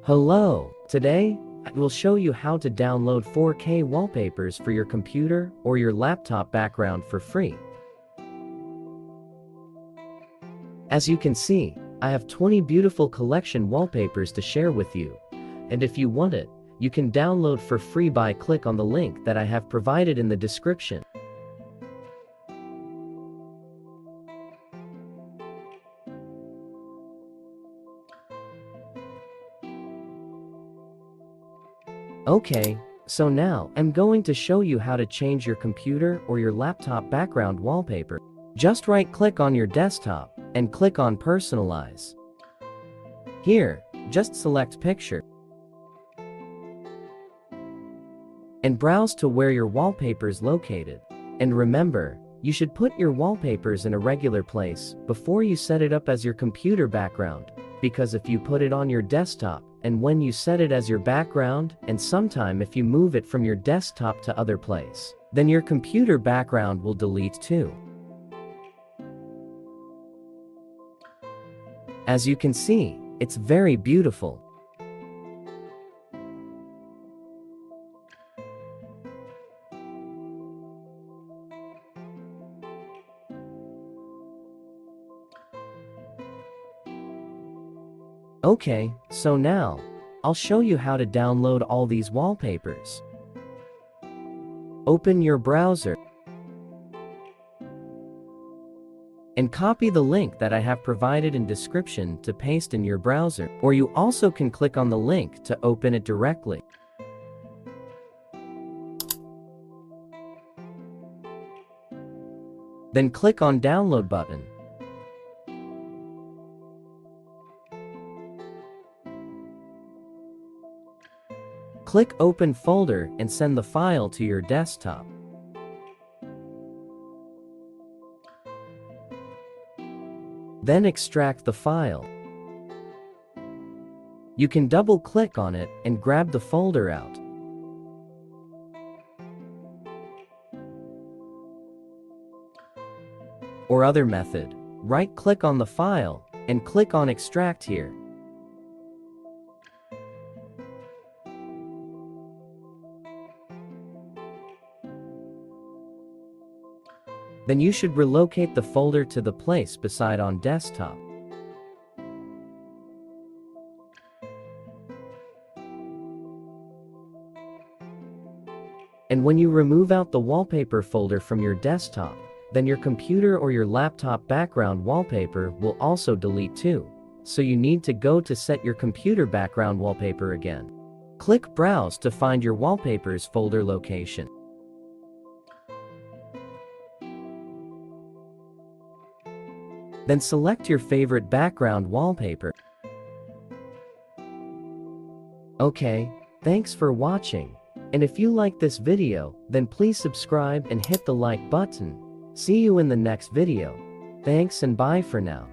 Hello! Today, I will show you how to download 4K wallpapers for your computer or your laptop background for free. As you can see, I have 20 beautiful collection wallpapers to share with you. And if you want it, you can download for free by click on the link that I have provided in the description. Okay, so now I'm going to show you how to change your computer or your laptop background wallpaper. Just right-click on your desktop and click on Personalize. Here, just select Picture and browse to where your wallpaper is located. And remember, you should put your wallpapers in a regular place before you set it up as your computer background, because if you put it on your desktop and when you set it as your background, and sometime if you move it from your desktop to other place, then your computer background will delete too. As you can see, it's very beautiful. Okay, so now, I'll show you how to download all these wallpapers. Open your browser and copy the link that I have provided in description to paste in your browser, or you also can click on the link to open it directly. Then click on Download button. Click Open Folder and send the file to your desktop. Then extract the file. You can double-click on it and grab the folder out. Or other method, right-click on the file and click on Extract here. Then you should relocate the folder to the place beside on desktop. And when you remove out the wallpaper folder from your desktop, then your computer or your laptop background wallpaper will also delete too. So you need to go to set your computer background wallpaper again. Click Browse to find your wallpapers folder location. Then select your favorite background wallpaper. Okay, thanks for watching. And if you like this video, then please subscribe and hit the like button. See you in the next video. Thanks and bye for now.